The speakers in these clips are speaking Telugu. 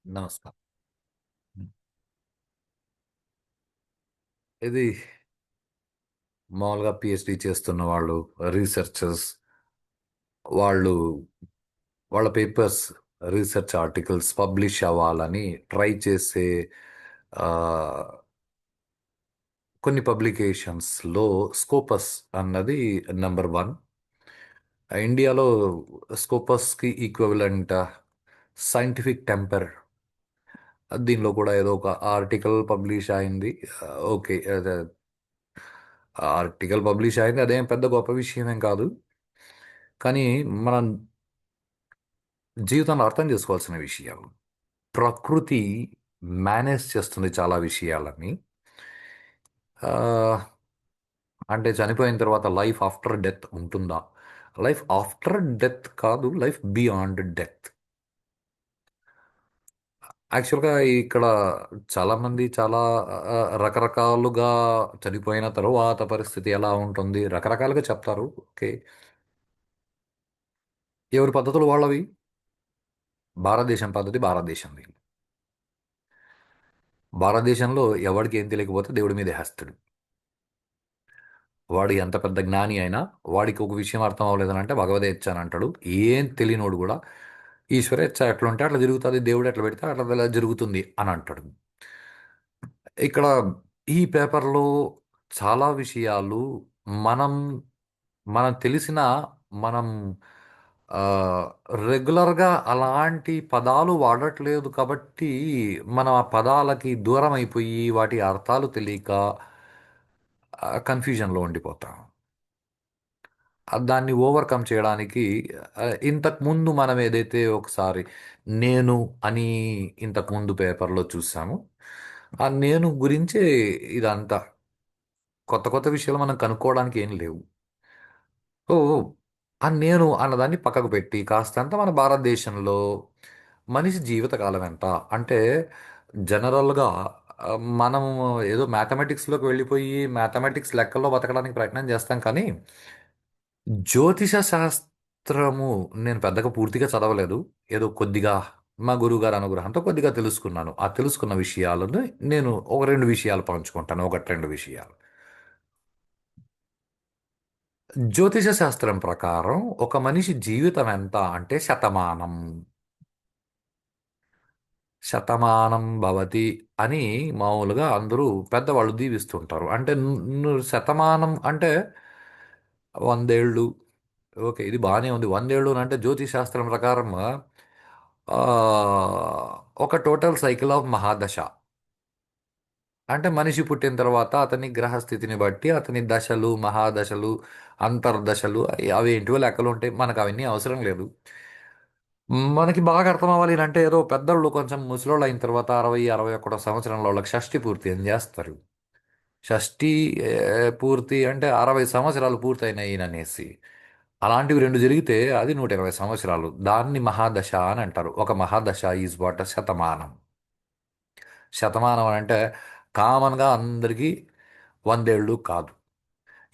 నమస్కారం. ఇది మామూలుగా పిహెచ్డి చేస్తున్న వాళ్ళు, రీసెర్చర్స్ వాళ్ళు వాళ్ళ పేపర్స్, రీసెర్చ్ ఆర్టికల్స్ పబ్లిష్ అవ్వాలని ట్రై చేసే ఆ, కొన్ని పబ్లికేషన్స్లో స్కోపస్ అన్నది నెంబర్ వన్. ఇండియాలో స్కోపస్కి ఈక్వివలెంట్ సైంటిఫిక్ టెంపర్, దీనిలో కూడా ఏదో ఒక ఆర్టికల్ పబ్లిష్ అయింది. ఓకే, ఆర్టికల్ పబ్లిష్ అయింది, అదేం పెద్ద గొప్ప విషయమేం కాదు. కానీ మనం జీవితంలో అర్థం చేసుకోవాల్సిన విషయాలు, ప్రకృతి మేనేజ్ చేస్తుంది చాలా విషయాలని. ఆ, అంటే చనిపోయిన తర్వాత లైఫ్ ఆఫ్టర్ డెత్ ఉంటుందా? లైఫ్ ఆఫ్టర్ డెత్ కాదు, లైఫ్ బియాండ్ డెత్. యాక్చువల్గా ఇక్కడ చాలామంది చాలా రకరకాలుగా చనిపోయిన తరువాత పరిస్థితి ఎలా ఉంటుంది రకరకాలుగా చెప్తారు. ఓకే, ఎవరి పద్ధతులు వాళ్ళవి. భారతదేశం పద్ధతి భారతదేశంది. భారతదేశంలో ఎవరికి ఏం తెలియకపోతే దేవుడి మీద వేస్తాడు. వాడు ఎంత పెద్ద జ్ఞాని అయినా వాడికి ఒక విషయం అర్థం అవ్వలేదని అంటే భగవదేచ్ఛ అని అంటాడు. ఏం తెలియనోడు కూడా ఈశ్వరేచ్ఛ ఎట్లా ఉంటే అట్లా జరుగుతుంది, దేవుడు ఎట్లా పెడితే అట్లా జరుగుతుంది అని అంటాడు. ఇక్కడ ఈ పేపర్లో చాలా విషయాలు మనం మనం తెలిసిన మనం ఆ, రెగ్యులర్గా అలాంటి పదాలు వాడట్లేదు కాబట్టి మనం ఆ పదాలకి దూరం అయిపోయి వాటి అర్థాలు తెలియక కన్ఫ్యూజన్లో ఉండిపోతాం. దాన్ని ఓవర్కమ్ చేయడానికి ఇంతకు ముందు మనం ఏదైతే ఒకసారి నేను అని ఇంతకు ముందు పేపర్లో చూసాము, ఆ నేను గురించే ఇదంతా. కొత్త కొత్త విషయాలు మనం కనుక్కోవడానికి ఏం లేవు. ఓ ఆ నేను అన్నదాన్ని పక్కకు పెట్టి కాస్తంత మన భారతదేశంలో మనిషి జీవితకాలం ఎంత అంటే జనరల్గా ఆ, మనం ఏదో మ్యాథమెటిక్స్లోకి వెళ్ళిపోయి మ్యాథమెటిక్స్ లెక్కల్లో బతకడానికి ప్రయత్నం చేస్తాం. కానీ జ్యోతిష శాస్త్రము నేను పెద్దగా పూర్తిగా చదవలేదు. ఏదో కొద్దిగా మా గురువుగారు అనుగ్రహంతో కొద్దిగా తెలుసుకున్నాను. ఆ తెలుసుకున్న విషయాలను నేను ఒక రెండు విషయాలు పంచుకుంటాను. ఒకటి రెండు విషయాలు. జ్యోతిష శాస్త్రం ప్రకారం ఒక మనిషి జీవితం ఎంత అంటే శతమానం. శతమానం భవతి అని మామూలుగా అందరూ పెద్దవాళ్ళు దీవిస్తుంటారు. అంటే శతమానం అంటే 100 ఏళ్ళు. ఓకే, ఇది బాగానే ఉంది. 100 ఏళ్ళు అంటే జ్యోతిష్ శాస్త్రం ప్రకారం ఆ, ఒక టోటల్ సైకిల్ ఆఫ్ మహాదశ. అంటే మనిషి పుట్టిన తర్వాత అతని గ్రహస్థితిని బట్టి అతని దశలు, మహాదశలు, అంతర్దశలు అవి ఏంటివో లెక్కలు ఉంటాయి. మనకు అవన్నీ అవసరం లేదు. మనకి బాగా అర్థం అవ్వాలి అంటే ఏదో పెద్దోళ్ళు కొంచెం ముసలోళ్ళు అయిన తర్వాత 60, 61 సంవత్సరంలో వాళ్ళకి షష్టి పూర్తి అని చేస్తారు. షష్ఠి పూర్తి అంటే 60 సంవత్సరాలు పూర్తయినాయి అనేసి. అలాంటివి రెండు జరిగితే అది 120 సంవత్సరాలు. దాన్ని మహాదశ అని అంటారు. ఒక మహాదశ ఈజ్ వాట్ శతమానం. శతమానం అని అంటే కామన్గా అందరికీ 100 ఏళ్ళు కాదు.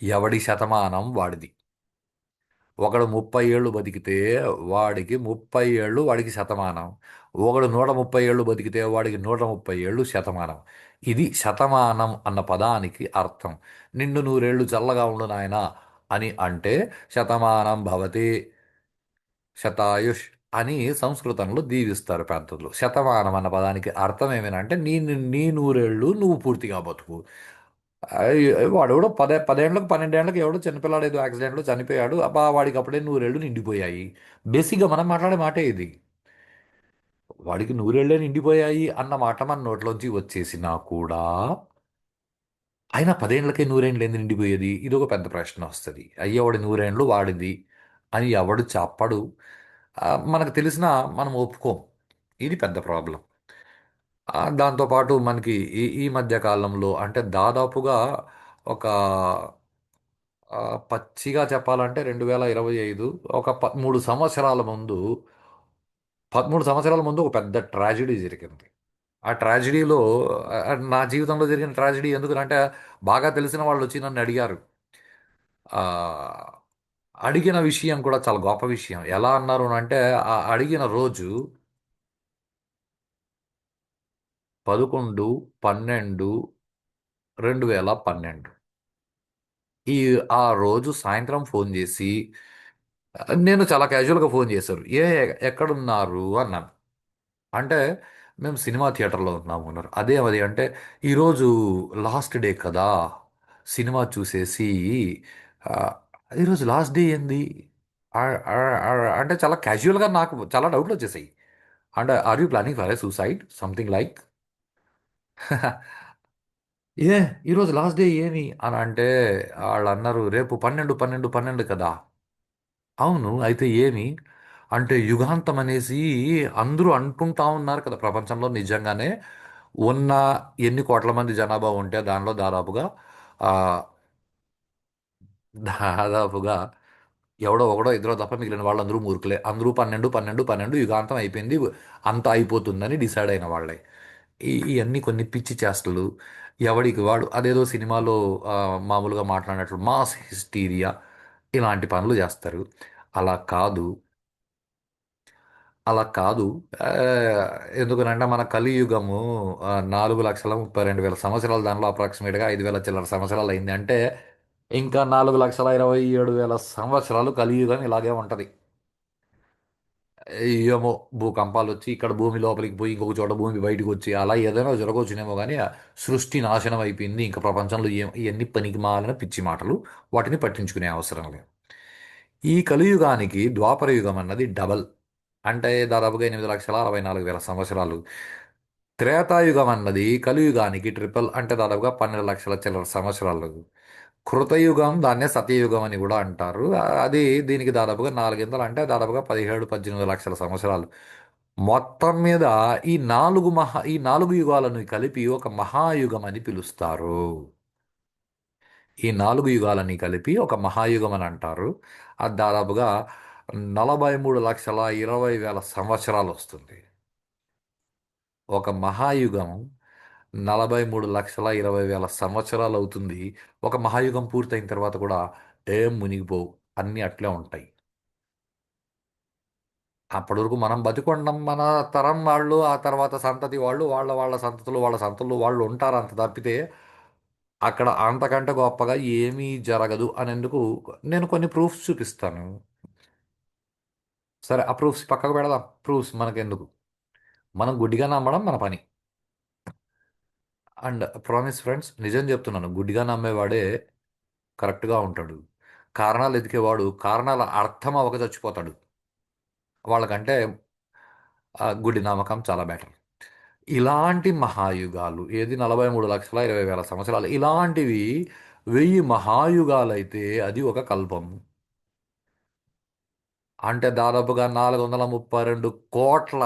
ఎవడి శతమానం వాడిది. ఒకడు 30 ఏళ్ళు బతికితే వాడికి 30 ఏళ్ళు వాడికి శతమానం. ఒకడు 130 ఏళ్ళు బతికితే వాడికి 130 ఏళ్ళు శతమానం. ఇది శతమానం అన్న పదానికి అర్థం. నిండు నూరేళ్ళు చల్లగా ఉండు నాయనా అని అంటే శతమానం భవతి శతాయుష్ అని సంస్కృతంలో దీవిస్తారు పెద్దలు. శతమానం అన్న పదానికి అర్థం ఏమేనంటే నీ నూరేళ్ళు నువ్వు పూర్తిగా బతుకు. వాడు ఎవడో 10 ఏళ్ళకి 12 ఏళ్ళకి ఎవడో చిన్నపిల్లాడు ఏదో యాక్సిడెంట్లో చనిపోయాడు, అబ్బా వాడికి అప్పుడే నూరేళ్ళు నిండిపోయాయి. బేసిక్గా మనం మాట్లాడే మాటే ఇది. వాడికి నూరేళ్ళే నిండిపోయాయి అన్న మాట మన నోట్లోంచి వచ్చేసినా కూడా అయినా 10 ఏళ్ళకే నూరేళ్ళు ఏంది నిండిపోయేది? ఇది ఒక పెద్ద ప్రశ్న వస్తుంది. అయ్యో వాడి నూరేళ్ళు వాడిది అని ఎవడు చెప్పడు. మనకు తెలిసినా మనం ఒప్పుకోం. ఇది పెద్ద ప్రాబ్లం. దాంతోపాటు మనకి ఈ ఈ మధ్య కాలంలో అంటే దాదాపుగా ఒక ఆ, పచ్చిగా చెప్పాలంటే 2025 ఒక 13 సంవత్సరాల ముందు ఒక పెద్ద ట్రాజడీ జరిగింది. ఆ ట్రాజడీలో నా జీవితంలో జరిగిన ట్రాజడీ ఎందుకంటే బాగా తెలిసిన వాళ్ళు వచ్చి నన్ను అడిగారు. ఆ, అడిగిన విషయం కూడా చాలా గొప్ప విషయం. ఎలా అన్నారు అంటే ఆ అడిగిన రోజు 11 12 2012 ఈ ఆ రోజు సాయంత్రం ఫోన్ చేసి నేను చాలా క్యాజువల్గా ఫోన్ చేశారు. ఎక్కడున్నారు అన్నాను. అంటే మేము సినిమా థియేటర్లో ఉన్నాము అన్నారు. అదే అంటే ఈరోజు లాస్ట్ డే కదా, సినిమా చూసేసి ఆ, ఈరోజు లాస్ట్ డే ఏంది అంటే చాలా క్యాజువల్గా నాకు చాలా డౌట్లు వచ్చేసాయి. అంటే are you planning for a suicide something like a ఈరోజు లాస్ట్ డే ఏమి అని అంటే వాళ్ళు అన్నారు రేపు 12 కదా. అవును అయితే ఏమి అంటే యుగాంతం అనేసి అందరూ అంటుంటా ఉన్నారు కదా ప్రపంచంలో. నిజంగానే ఉన్న ఎన్ని కోట్ల మంది జనాభా ఉంటే దానిలో ఆ, దాదాపుగా ఎవడో ఒకడో ఇద్దరో తప్ప మిగిలిన వాళ్ళందరూ మూర్ఖులే. అందరూ 12 యుగాంతం అయిపోయింది, అంత అయిపోతుందని డిసైడ్ అయిన వాళ్ళే. ఇవన్నీ కొన్ని పిచ్చి చేష్టలు. ఎవడికి వాడు అదేదో సినిమాలో మామూలుగా మాట్లాడినట్లు మాస్ హిస్టీరియా ఇలాంటి పనులు చేస్తారు. అలా కాదు, అలా కాదు. ఆ, ఎందుకనంటే మన కలియుగము 4,32,000 దానిలో అప్రాక్సిమేట్గా 5,000 చిల్లర సంవత్సరాలు అయింది అంటే ఇంకా 4,27,000 కలియుగం ఇలాగే ఉంటది. ఏమో భూకంపాలు వచ్చి ఇక్కడ భూమి లోపలికి పోయి ఇంకొక చోట భూమి బయటకు వచ్చి అలా ఏదైనా జరగవచ్చునేమో కానీ ఆ సృష్టి నాశనం అయిపోయింది ఇంకా ప్రపంచంలో ఇవన్నీ పనికి మాలిన పిచ్చి మాటలు. వాటిని పట్టించుకునే అవసరం లేదు. ఈ కలియుగానికి ద్వాపర యుగం అన్నది డబల్, అంటే దాదాపుగా 8,64,000 సంవత్సరాలు. త్రేతాయుగం అన్నది కలియుగానికి ట్రిపుల్, అంటే దాదాపుగా 12 లక్షల చిల్లర సంవత్సరాలు. కృతయుగం దాన్నే సత్యయుగం అని కూడా అంటారు. అది దీనికి దాదాపుగా నాలుగింతలు, అంటే దాదాపుగా 17-18 లక్షల సంవత్సరాలు. మొత్తం మీద ఈ నాలుగు యుగాలను కలిపి ఒక మహాయుగం అని పిలుస్తారు. ఈ నాలుగు యుగాలని కలిపి ఒక మహాయుగం అని అంటారు. అది దాదాపుగా 43,20,000 సంవత్సరాలు వస్తుంది. ఒక మహాయుగం 43,20,000 సంవత్సరాలు అవుతుంది. ఒక మహాయుగం పూర్తయిన తర్వాత కూడా ఏం మునిగిపోవు, అన్నీ అట్లే ఉంటాయి. అప్పటి వరకు మనం బతికొండం, మన తరం వాళ్ళు, ఆ తర్వాత సంతతి వాళ్ళు, వాళ్ళ వాళ్ళ సంతతులు, వాళ్ళ సంతతులు వాళ్ళు ఉంటారు. అంత తప్పితే అక్కడ అంతకంటే గొప్పగా ఏమీ జరగదు అనేందుకు నేను కొన్ని ప్రూఫ్స్ చూపిస్తాను. సరే ఆ ప్రూఫ్స్ పక్కకు పెడదాం. ప్రూఫ్స్ మనకెందుకు, మనం గుడ్డిగా నమ్మడం మన పని. అండ్ ప్రామిస్ ఫ్రెండ్స్, నిజం చెప్తున్నాను, గుడ్డిగా నమ్మేవాడే కరెక్ట్గా ఉంటాడు. కారణాలు ఎతికేవాడు కారణాల అర్థం అవ్వక చచ్చిపోతాడు. వాళ్ళకంటే గుడి నమ్మకం చాలా బెటర్. ఇలాంటి మహాయుగాలు ఏది 43,20,000 సంవత్సరాలు, ఇలాంటివి 1000 మహాయుగాలైతే అది ఒక కల్పం. అంటే దాదాపుగా 432 కోట్ల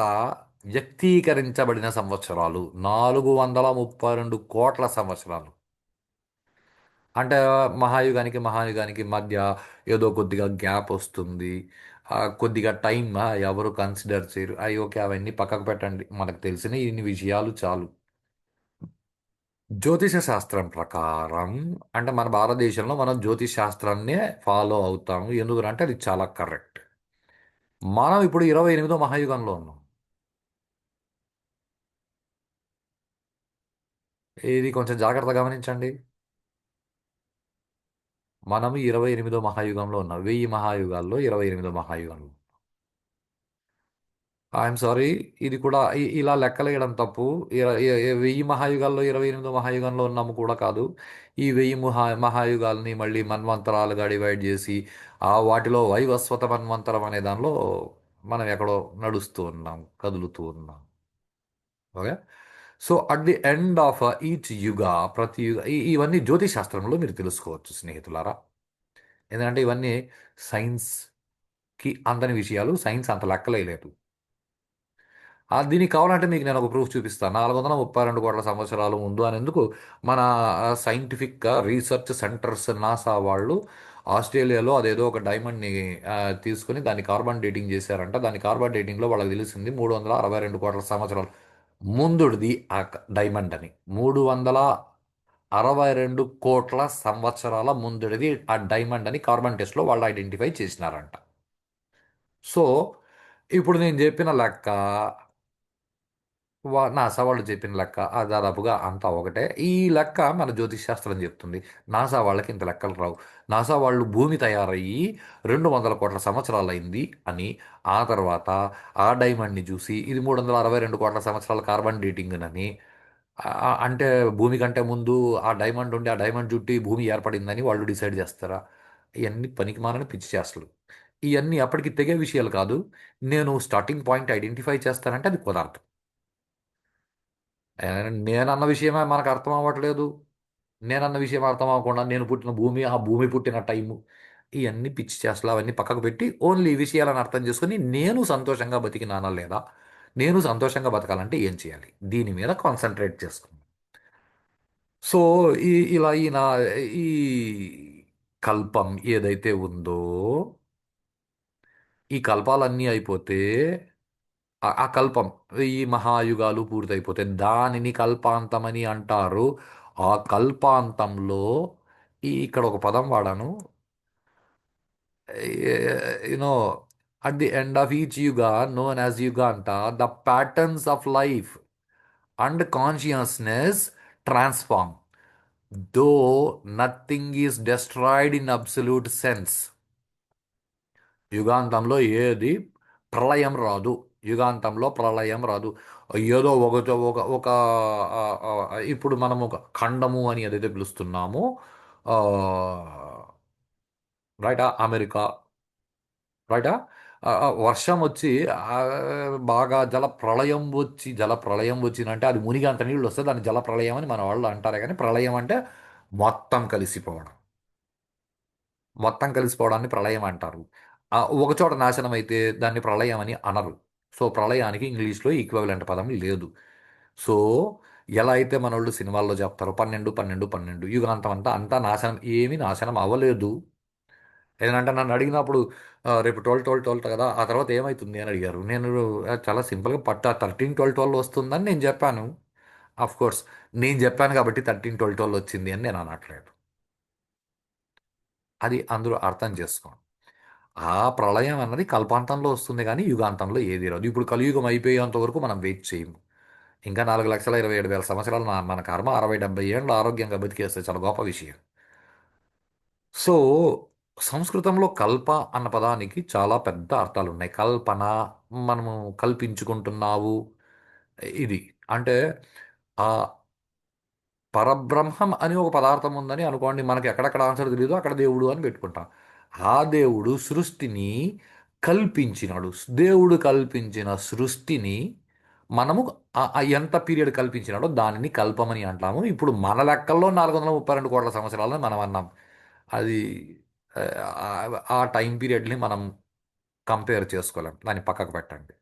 వ్యక్తీకరించబడిన సంవత్సరాలు. 432 కోట్ల సంవత్సరాలు. అంటే మహాయుగానికి మహాయుగానికి మధ్య ఏదో కొద్దిగా గ్యాప్ వస్తుంది. కొద్దిగా టైం ఎవరు కన్సిడర్ చేయరు. అవి ఓకే, అవన్నీ పక్కకు పెట్టండి, మనకు తెలిసిన ఇన్ని విషయాలు చాలు. జ్యోతిష శాస్త్రం ప్రకారం, అంటే మన భారతదేశంలో మనం జ్యోతిష్ శాస్త్రాన్నే ఫాలో అవుతాము. ఎందుకంటే అది చాలా కరెక్ట్. మనం ఇప్పుడు 28వ మహాయుగంలో ఉన్నాం. ఇది కొంచెం జాగ్రత్తగా గమనించండి. మనం 28వ మహాయుగంలో ఉన్నాం. 1000 మహాయుగాల్లో 28వ మహాయుగంలో. ఐఎమ్ సారీ, ఇది కూడా ఇలా లెక్కలేయడం తప్పు. 1000 మహాయుగాల్లో 28వ మహాయుగంలో ఉన్నాము కూడా కాదు. ఈ 1000 మహాయుగాల్ని మళ్ళీ మన్వంతరాలుగా డివైడ్ చేసి వాటిలో వైవస్వత మన్వంతరం అనే దానిలో మనం ఎక్కడో నడుస్తూ ఉన్నాం, కదులుతూ ఉన్నాం. Okay. So at the end of each యుగ, ప్రతి యుగ ఇవన్నీ జ్యోతిష్ శాస్త్రంలో మీరు తెలుసుకోవచ్చు స్నేహితులారా. ఎందుకంటే ఇవన్నీ సైన్స్కి అందని విషయాలు, సైన్స్ అంత లెక్కలేదు. దీనికి కావాలంటే మీకు నేను ఒక ప్రూఫ్ చూపిస్తాను. 432 కోట్ల సంవత్సరాలు ముందు అనేందుకు మన సైంటిఫిక్ రీసెర్చ్ సెంటర్స్ నాసా వాళ్ళు ఆస్ట్రేలియాలో అదేదో ఒక డైమండ్ని తీసుకుని దాన్ని కార్బన్ డేటింగ్ చేశారంట. దాని కార్బన్ డేటింగ్లో వాళ్ళకి తెలిసింది 362 కోట్ల సంవత్సరాలు ముందుడిది ఆ డైమండ్ అని. 362 కోట్ల సంవత్సరాల ముందుడిది ఆ డైమండ్ అని కార్బన్ టెస్ట్లో వాళ్ళు ఐడెంటిఫై చేసినారంట. సో ఇప్పుడు నేను చెప్పిన లెక్క నాసా వాళ్ళు చెప్పిన లెక్క దాదాపుగా అంతా ఒకటే. ఈ లెక్క మన జ్యోతిష్ శాస్త్రం చెప్తుంది. నాసా వాళ్ళకి ఇంత లెక్కలు రావు. నాసా వాళ్ళు భూమి తయారయ్యి 200 కోట్ల సంవత్సరాలైంది అని, ఆ తర్వాత ఆ డైమండ్ని చూసి ఇది 362 కోట్ల సంవత్సరాల కార్బన్ డేటింగ్ అని, అంటే భూమి కంటే ముందు ఆ డైమండ్ ఉండి ఆ డైమండ్ చుట్టి భూమి ఏర్పడిందని వాళ్ళు డిసైడ్ చేస్తారా? ఇవన్నీ పనికిమాలిన పిచ్చి చేష్టలు. ఇవన్నీ అప్పటికి తెగే విషయాలు కాదు. నేను స్టార్టింగ్ పాయింట్ ఐడెంటిఫై చేస్తానంటే అది కుదరదు. నేనన్న విషయమే మనకు అర్థం అవ్వట్లేదు. నేనన్న విషయం అర్థం అవ్వకుండా నేను పుట్టిన భూమి, ఆ భూమి పుట్టిన టైము, ఇవన్నీ పిచ్చి చేష్టలు అవన్నీ పక్కకు పెట్టి ఓన్లీ ఈ విషయాలను అర్థం చేసుకుని నేను సంతోషంగా బతికినానా లేదా, నేను సంతోషంగా బతకాలంటే ఏం చేయాలి, దీని మీద కాన్సన్ట్రేట్ చేసుకున్నాను. సో ఇలా ఈ కల్పం ఏదైతే ఉందో, ఈ కల్పాలన్నీ అయిపోతే ఆ కల్పం, ఈ మహాయుగాలు పూర్తయిపోతే దానిని కల్పాంతమని అంటారు. ఆ కల్పాంతంలో ఇక్కడ ఒక పదం వాడాను. You know at the end of each yuga known as yuganta the patterns of life and consciousness transform, though nothing is destroyed in absolute sense. యుగాంతంలో ఏది ప్రళయం రాదు. యుగాంతంలో ప్రళయం రాదు. ఏదో ఒక ఒక ఒక ఆ, ఇప్పుడు మనం ఒక ఖండము అని ఏదైతే పిలుస్తున్నామో, ఆ, రైటా, అమెరికా, రైటా, వర్షం వచ్చి బాగా జల ప్రళయం వచ్చి, జల ప్రళయం వచ్చిందంటే అది మునిగి అంత నీళ్ళు వస్తే దాన్ని జల ప్రళయం అని మన వాళ్ళు అంటారే కానీ ప్రళయం అంటే మొత్తం కలిసిపోవడం. మొత్తం కలిసిపోవడాన్ని ప్రళయం అంటారు. ఒకచోట నాశనం అయితే దాన్ని ప్రళయం అని అనరు. సో ప్రళయానికి ఇంగ్లీష్లో ఈక్వివలెంట్ పదం లేదు. సో ఎలా అయితే మనోళ్ళు సినిమాల్లో చెప్తారో 12 12 12 యుగాంతం అంతా నాశనం, ఏమీ నాశనం అవ్వలేదు. ఏదంటే నన్ను అడిగినప్పుడు రేపు 12 12 12 కదా, ఆ తర్వాత ఏమవుతుంది అని అడిగారు. నేను చాలా సింపుల్గా 13 12 12 వస్తుందని నేను చెప్పాను. ఆఫ్ కోర్స్ నేను చెప్పాను కాబట్టి 13 12 12 వచ్చింది అని నేను అనట్లేదు. అది అందరూ అర్థం చేసుకోండి. ఆ ప్రళయం అన్నది కల్పాంతంలో వస్తుంది కానీ యుగాంతంలో ఏది రాదు. ఇప్పుడు కలియుగం అయిపోయేంత వరకు మనం వెయిట్ చేయము. ఇంకా 4,27,000 సంవత్సరాలు మన కర్మ 60 70 ఏళ్ళు ఆరోగ్యంగా బతికేస్తే చాలా గొప్ప విషయం. సో సంస్కృతంలో కల్ప అన్న పదానికి చాలా పెద్ద అర్థాలు ఉన్నాయి. కల్పన, మనము కల్పించుకుంటున్నావు, ఇది అంటే ఆ పరబ్రహ్మం అని ఒక పదార్థం ఉందని అనుకోండి. మనకి ఎక్కడెక్కడ ఆన్సర్ తెలియదు అక్కడ దేవుడు అని పెట్టుకుంటాం. ఆ దేవుడు సృష్టిని కల్పించినాడు. దేవుడు కల్పించిన సృష్టిని మనము ఎంత పీరియడ్ కల్పించినాడో దానిని కల్పమని అంటాము. ఇప్పుడు మన లెక్కల్లో 432 కోట్ల సంవత్సరాలని మనం అన్నాం. అది ఆ టైం పీరియడ్ని మనం కంపేర్ చేసుకోలేం. దాన్ని పక్కకు పెట్టండి.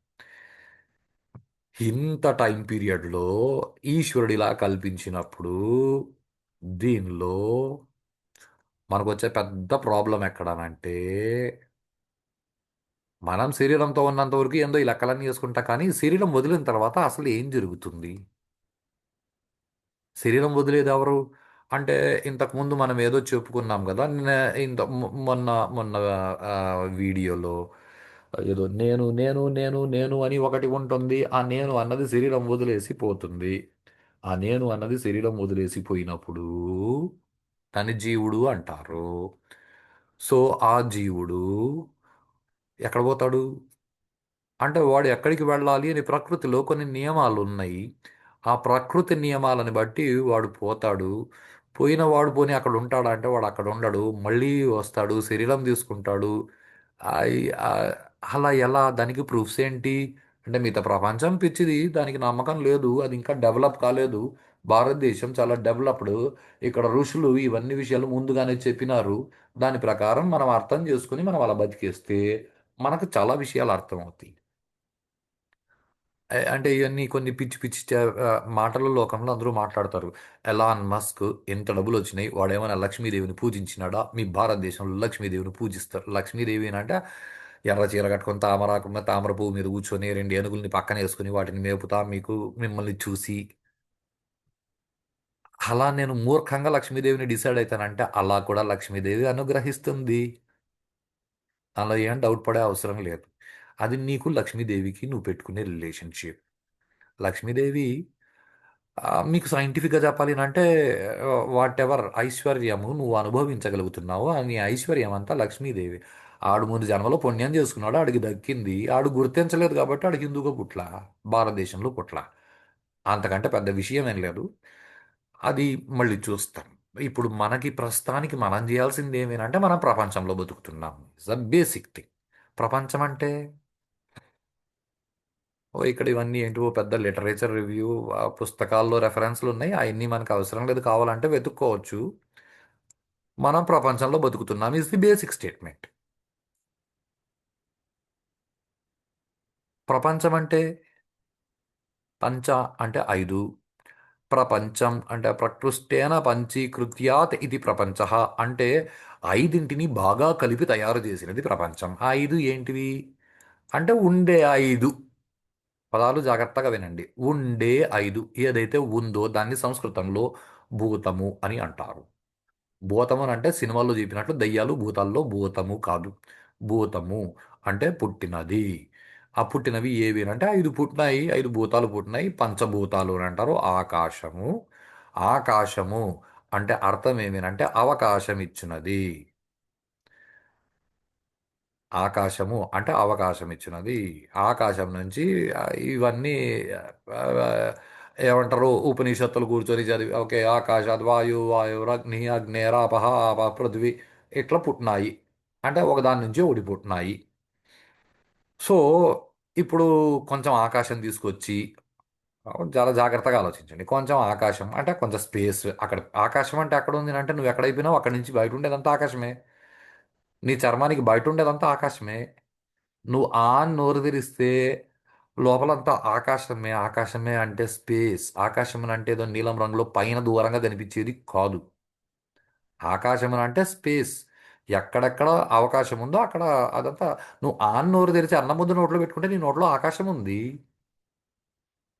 ఇంత టైం పీరియడ్లో ఈశ్వరుడిలా కల్పించినప్పుడు దీనిలో మనకు వచ్చే పెద్ద ప్రాబ్లం ఎక్కడనంటే, మనం శరీరంతో ఉన్నంత వరకు ఏందో ఈ లెక్కలన్నీ చేసుకుంటా కానీ శరీరం వదిలిన తర్వాత అసలు ఏం జరుగుతుంది? శరీరం వదిలేది ఎవరు? అంటే ఇంతకుముందు మనం ఏదో చెప్పుకున్నాం కదా, మొన్న మొన్న వీడియోలో ఏదో నేను అని ఒకటి ఉంటుంది. ఆ నేను అన్నది శరీరం వదిలేసి పోతుంది. ఆ నేను అన్నది శరీరం వదిలేసి పోయినప్పుడు దాన్ని జీవుడు అంటారు. సో ఆ జీవుడు ఎక్కడ పోతాడు? అంటే వాడు ఎక్కడికి వెళ్ళాలి అని ప్రకృతిలో కొన్ని నియమాలు ఉన్నాయి. ఆ ప్రకృతి నియమాలను బట్టి వాడు పోతాడు. పోయిన వాడు పోని అక్కడ ఉంటాడా అంటే వాడు అక్కడ ఉండడు. మళ్ళీ వస్తాడు, శరీరం తీసుకుంటాడు. ఆయి- ఆ, అలా ఎలా? దానికి ప్రూఫ్స్ ఏంటి? అంటే మిగతా ప్రపంచం పిచ్చిది, దానికి నమ్మకం లేదు, అది ఇంకా డెవలప్ కాలేదు. భారతదేశం చాలా డెవలప్డ్. ఇక్కడ ఋషులు ఇవన్నీ విషయాలు ముందుగానే చెప్పినారు. దాని ప్రకారం మనం అర్థం చేసుకుని మనం అలా బతికేస్తే మనకు చాలా విషయాలు అర్థమవుతాయి. అంటే ఇవన్నీ కొన్ని పిచ్చి పిచ్చి మాటల లోకంలో అందరూ మాట్లాడతారు. ఎలాన్ మస్క్ ఎంత డబ్బులు వచ్చినాయి, వాడేమైనా లక్ష్మీదేవిని పూజించినాడా? మీ భారతదేశంలో లక్ష్మీదేవిని పూజిస్తారు. లక్ష్మీదేవి అంటే ఎర్ర చీర కట్టుకొని తామరాకు మీద తామర పువ్వు మీద కూర్చొని 2 ఏనుగుల్ని పక్కన వేసుకుని వాటిని మేపుతా మీకు మిమ్మల్ని చూసి, అలా నేను మూర్ఖంగా లక్ష్మీదేవిని డిసైడ్ అవుతానంటే అలా కూడా లక్ష్మీదేవి అనుగ్రహిస్తుంది. అలా ఏం డౌట్ పడే అవసరం లేదు. అది నీకు లక్ష్మీదేవికి నువ్వు పెట్టుకునే రిలేషన్షిప్. లక్ష్మీదేవి మీకు సైంటిఫిక్గా చెప్పాలి అంటే వాట్ ఎవర్ ఐశ్వర్యము నువ్వు అనుభవించగలుగుతున్నావు అని ఐశ్వర్యం అంతా లక్ష్మీదేవి. ఆడు ముందు జన్మలో పుణ్యం చేసుకున్నాడు, ఆడికి దక్కింది. ఆడు గుర్తించలేదు కాబట్టి ఆడికి హిందూగా పుట్ల, భారతదేశంలో పుట్ల. అంతకంటే పెద్ద విషయం ఏం లేదు. అది మళ్ళీ చూస్తాం. ఇప్పుడు మనకి ప్రస్తుతానికి మనం చేయాల్సింది ఏమేనంటే మనం ప్రపంచంలో బతుకుతున్నాం. It's the basic thing. ప్రపంచం అంటే ఓ ఇక్కడ ఇవన్నీ ఏంటో పెద్ద లిటరేచర్ రివ్యూ, పుస్తకాల్లో రెఫరెన్స్లు ఉన్నాయి, అవన్నీ మనకు అవసరం లేదు. కావాలంటే వెతుక్కోవచ్చు. మనం ప్రపంచంలో బతుకుతున్నాం ఇస్ ది బేసిక్ స్టేట్మెంట్. ప్రపంచం అంటే పంచ అంటే ఐదు, ప్రపంచం అంటే ప్రకృష్టేన పంచీకృత్యాత్ ఇది ప్రపంచ అంటే ఐదింటిని బాగా కలిపి తయారు చేసినది ప్రపంచం. ఆ ఐదు ఏంటివి అంటే ఉండే ఐదు పదాలు, జాగ్రత్తగా వినండి. ఉండే ఐదు ఏదైతే ఉందో దాన్ని సంస్కృతంలో భూతము అని అంటారు. భూతము అని అంటే సినిమాల్లో చెప్పినట్లు దయ్యాలు భూతాల్లో భూతము కాదు. భూతము అంటే పుట్టినది. ఆ పుట్టినవి ఏవి అంటే ఐదు పుట్టినాయి, ఐదు భూతాలు పుట్టినాయి, పంచభూతాలు అని అంటారు. ఆకాశము. ఆకాశము అంటే అర్థం ఏమినంటే అవకాశం ఇచ్చినది. ఆకాశము అంటే అవకాశం ఇచ్చినది. ఆకాశం నుంచి ఇవన్నీ ఆ, ఏమంటారు ఉపనిషత్తులు కూర్చొని చదివి ఓకే ఆకాశాద్ వాయు వాయురగ్ని అగ్నేరాపహ ఆప పృథ్వీ ఇట్లా పుట్టినాయి. అంటే ఒకదాని నుంచి ఒకటి పుట్టినాయి. సో ఇప్పుడు కొంచెం ఆకాశం తీసుకొచ్చి చాలా జాగ్రత్తగా ఆలోచించండి. కొంచెం ఆకాశం అంటే కొంచెం స్పేస్. అక్కడ ఆకాశం అంటే ఎక్కడ ఉంది అంటే నువ్వు ఎక్కడైపోయినావు అక్కడి నుంచి బయట ఉండేదంతా ఆకాశమే. నీ చర్మానికి బయట ఉండేదంతా ఆకాశమే. నువ్వు అని నోరు తెరిస్తే లోపలంతా ఆకాశమే. ఆకాశమే అంటే స్పేస్. ఆకాశం అంటే ఏదో నీలం రంగులో పైన దూరంగా కనిపించేది కాదు. ఆకాశం అంటే స్పేస్. ఎక్కడెక్కడ అవకాశం ఉందో అక్కడ అదంతా. నువ్వు నోరు తెరిచి అన్నం ముద్ద నోట్లో పెట్టుకుంటే నీ నోట్లో ఆకాశం ఉంది.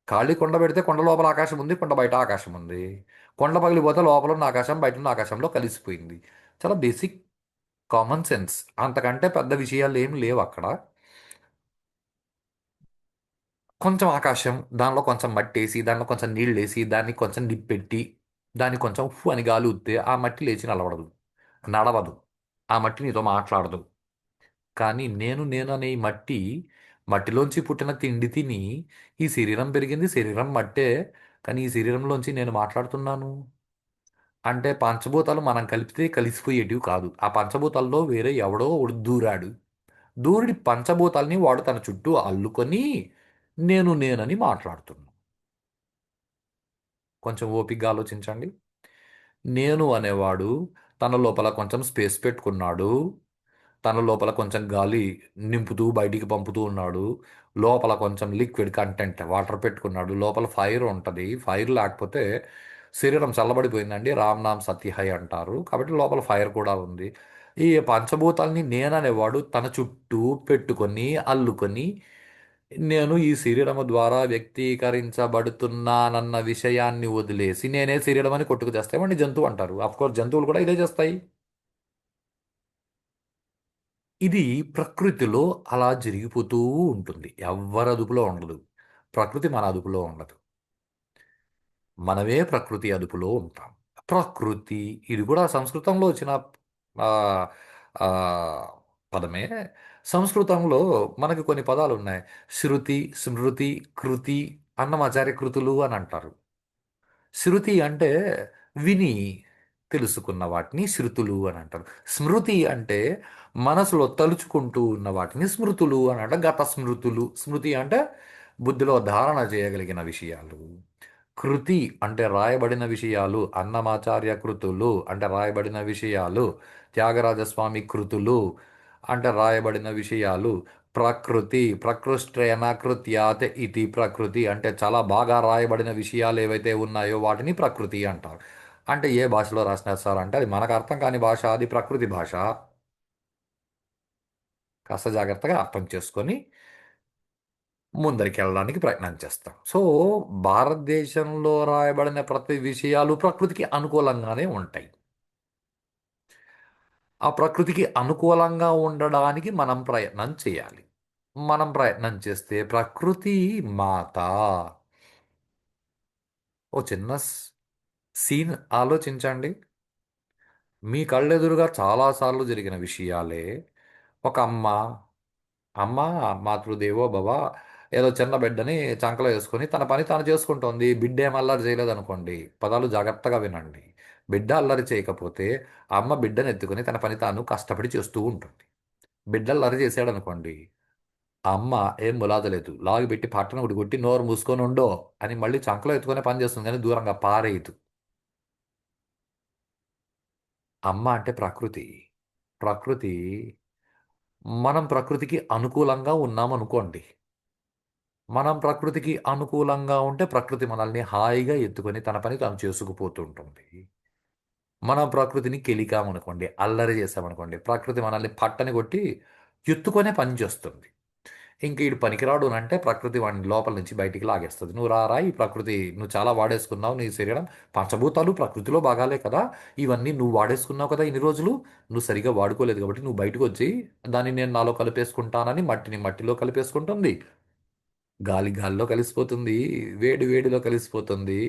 ఖాళీ కొండ పెడితే కొండ లోపల ఆకాశం ఉంది, కొండ బయట ఆకాశం ఉంది. కొండ పగిలిపోతే లోపల ఉన్న ఆకాశం బయట ఉన్న ఆకాశంలో కలిసిపోయింది. చాలా బేసిక్ కామన్ సెన్స్. అంతకంటే పెద్ద విషయాలు ఏం లేవు అక్కడ. కొంచెం ఆకాశం, దానిలో కొంచెం మట్టేసి, దానిలో కొంచెం నీళ్ళేసి, దాన్ని కొంచెం నిప్పెట్టి, దాన్ని కొంచెం ఉఫ్ అని గాలి ఊదితే ఆ మట్టి లేచి నిలబడదు, నడవదు. ఆ మట్టి నీతో మాట్లాడదు. కానీ నేను అనే ఈ మట్టి, మట్టిలోంచి పుట్టిన తిండి తిని ఈ శరీరం పెరిగింది. శరీరం మట్టే. కానీ ఈ శరీరంలోంచి నేను మాట్లాడుతున్నాను. అంటే పంచభూతాలు మనం కలిపితే కలిసిపోయేటివి కాదు. ఆ పంచభూతాల్లో వేరే ఎవడో ఒకడు దూరాడు. దూరిడి పంచభూతాల్ని వాడు తన చుట్టూ అల్లుకొని నేనని మాట్లాడుతున్నాను. కొంచెం ఓపికగా ఆలోచించండి. నేను అనేవాడు తన లోపల కొంచెం స్పేస్ పెట్టుకున్నాడు. తన లోపల కొంచెం గాలి నింపుతూ బయటికి పంపుతూ ఉన్నాడు. లోపల కొంచెం లిక్విడ్ కంటెంట్ వాటర్ పెట్టుకున్నాడు. లోపల ఫైర్ ఉంటుంది. ఫైర్ లేకపోతే శరీరం చల్లబడిపోయిందండి. రామ్ నామ్ సత్యహై అంటారు. కాబట్టి లోపల ఫైర్ కూడా ఉంది. ఈ పంచభూతాల్ని నేననేవాడు తన చుట్టూ పెట్టుకొని అల్లుకొని నేను ఈ శరీరము ద్వారా వ్యక్తీకరించబడుతున్నానన్న విషయాన్ని వదిలేసి నేనే శరీరం అని కొట్టుకు చేస్తాయి వాడిని జంతువు అంటారు. కోర్స్ జంతువులు కూడా ఇదే చేస్తాయి. ఇది ప్రకృతిలో అలా జరిగిపోతూ ఉంటుంది. ఎవ్వరి అదుపులో ఉండదు. ప్రకృతి మన అదుపులో ఉండదు. మనమే ప్రకృతి అదుపులో ఉంటాం. ప్రకృతి ఇది కూడా సంస్కృతంలో వచ్చిన ఆ, ఆ, పదమే. సంస్కృతంలో మనకి కొన్ని పదాలు ఉన్నాయి. శృతి, స్మృతి, కృతి, అన్నమాచార్య కృతులు అని అంటారు. శృతి అంటే విని తెలుసుకున్న వాటిని శృతులు అని అంటారు. స్మృతి అంటే మనసులో తలుచుకుంటూ ఉన్న వాటిని స్మృతులు అని అంటారు. గత స్మృతులు. స్మృతి అంటే బుద్ధిలో ధారణ చేయగలిగిన విషయాలు. కృతి అంటే రాయబడిన విషయాలు. అన్నమాచార్య కృతులు అంటే రాయబడిన విషయాలు. త్యాగరాజస్వామి కృతులు అంటే రాయబడిన విషయాలు. ప్రకృతి ప్రకృష్టేన కృత్యాత్ ఇది ప్రకృతి అంటే చాలా బాగా రాయబడిన విషయాలు ఏవైతే ఉన్నాయో వాటిని ప్రకృతి అంటారు. అంటే ఏ భాషలో రాసినారు సార్ అంటే అది మనకు అర్థం కాని భాష, అది ప్రకృతి భాష. కాస్త జాగ్రత్తగా అర్థం చేసుకొని ముందరికి వెళ్ళడానికి ప్రయత్నం చేస్తాం. సో భారతదేశంలో రాయబడిన ప్రతి విషయాలు ప్రకృతికి అనుకూలంగానే ఉంటాయి. ఆ ప్రకృతికి అనుకూలంగా ఉండడానికి మనం ప్రయత్నం చేయాలి. మనం ప్రయత్నం చేస్తే ప్రకృతి మాత ఓ చిన్న సీన్ ఆలోచించండి. మీ కళ్ళెదురుగా చాలాసార్లు జరిగిన విషయాలే. ఒక అమ్మ మాతృదేవో భవ, ఏదో చిన్న బిడ్డని చంకలో వేసుకొని తన పని తాను చేసుకుంటోంది. బిడ్డ ఏం అల్లరి చేయలేదనుకోండి. పదాలు జాగ్రత్తగా వినండి. బిడ్డ అల్లరి చేయకపోతే ఆ అమ్మ బిడ్డను ఎత్తుకొని తన పని తాను కష్టపడి చేస్తూ ఉంటుంది. బిడ్డ అల్లరి చేశాడనుకోండి, ఆ అమ్మ ఏం ములాదలేదు, లాగి పెట్టి పట్టణ ఒకటి కొట్టి నోరు మూసుకొని ఉండో అని మళ్ళీ చంకలో ఎత్తుకునే పని చేస్తుంది, కానీ దూరంగా పారేయదు. అమ్మ అంటే ప్రకృతి. ప్రకృతి మనం ప్రకృతికి అనుకూలంగా ఉన్నామనుకోండి. మనం ప్రకృతికి అనుకూలంగా ఉంటే ప్రకృతి మనల్ని హాయిగా ఎత్తుకొని తన పని తాను చేసుకుపోతుంటుంది. మనం ప్రకృతిని కెలికామనుకోండి, అల్లరి చేసామనుకోండి, ప్రకృతి మనల్ని పట్టని కొట్టి ఎత్తుకొనే పని చేస్తుంది. ఇంక ఈడు పనికిరాడు అని అంటే ప్రకృతి వాడిని లోపల నుంచి బయటికి లాగేస్తుంది. నువ్వు రారా, ఈ ప్రకృతి నువ్వు చాలా వాడేసుకున్నావు, నీ శరీరం పంచభూతాలు ప్రకృతిలో భాగాలే కదా, ఇవన్నీ నువ్వు వాడేసుకున్నావు కదా ఇన్ని రోజులు, నువ్వు సరిగా వాడుకోలేదు కాబట్టి నువ్వు బయటకు వచ్చి దాన్ని నేను నాలో కలిపేసుకుంటానని మట్టిని మట్టిలో కలిపేసుకుంటుంది. గాలి గాలిలో కలిసిపోతుంది, వేడి వేడిలో కలిసిపోతుంది.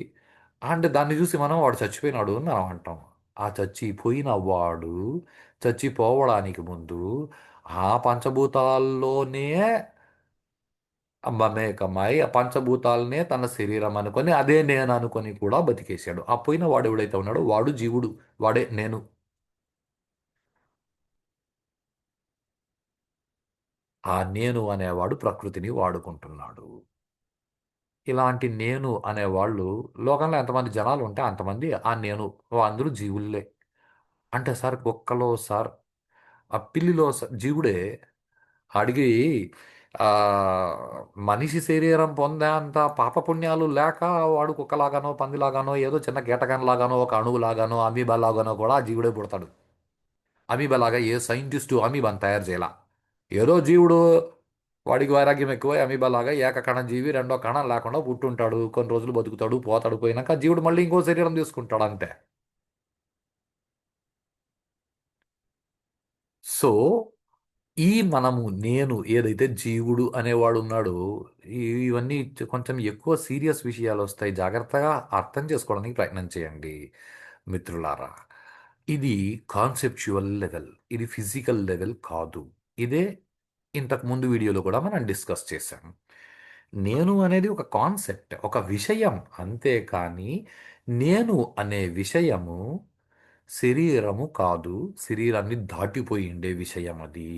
అంటే దాన్ని చూసి మనం వాడు చచ్చిపోయినాడు అని మనం అంటాం. ఆ చచ్చిపోయిన వాడు చచ్చిపోవడానికి ముందు ఆ పంచభూతాల్లోనే మమేకమై ఆ పంచభూతాలనే తన శరీరం అనుకొని అదే నేను అనుకొని కూడా బతికేశాడు. ఆ పోయిన వాడు ఎవడైతే ఉన్నాడో వాడు జీవుడు, వాడే నేను. ఆ నేను అనేవాడు ప్రకృతిని వాడుకుంటున్నాడు. ఇలాంటి నేను అనేవాళ్ళు లోకంలో ఎంతమంది జనాలు ఉంటే అంతమంది ఆ నేను, అందరూ జీవుల్లే. అంటే సార్ కుక్కలో సార్, ఆ పిల్లిలో జీవుడే. అడిగి ఆ మనిషి శరీరం పొందేంత పాపపుణ్యాలు లేక వాడు కుక్కలాగానో పందిలాగానో ఏదో చిన్న కీటకంలాగానో ఒక అణువులాగానో అమీబాలాగానో కూడా ఆ జీవుడే పుడతాడు. అమీబాలాగా ఏ సైంటిస్టు అమీబాని తయారు చేయాల. ఏదో జీవుడు వాడికి వైరాగ్యం ఎక్కువ అమీబాలాగా ఏకకణ జీవి రెండో కణం లేకుండా పుట్టుంటాడు, కొన్ని రోజులు బతుకుతాడు, పోతాడు, పోయినాక జీవుడు మళ్ళీ ఇంకో శరీరం తీసుకుంటాడు అంతే. సో ఈ మనము నేను ఏదైతే జీవుడు అనేవాడు ఉన్నాడో, ఇవన్నీ కొంచెం ఎక్కువ సీరియస్ విషయాలు వస్తాయి. జాగ్రత్తగా అర్థం చేసుకోవడానికి ప్రయత్నం చేయండి మిత్రులారా. ఇది కాన్సెప్చువల్ లెవెల్, ఇది ఫిజికల్ లెవెల్ కాదు. ఇదే ఇంతకు ముందు వీడియోలో కూడా మనం డిస్కస్ చేశాం. నేను అనేది ఒక కాన్సెప్ట్, ఒక విషయం, అంతేకాని నేను అనే విషయము శరీరము కాదు. శరీరాన్ని దాటిపోయిండే విషయం అది.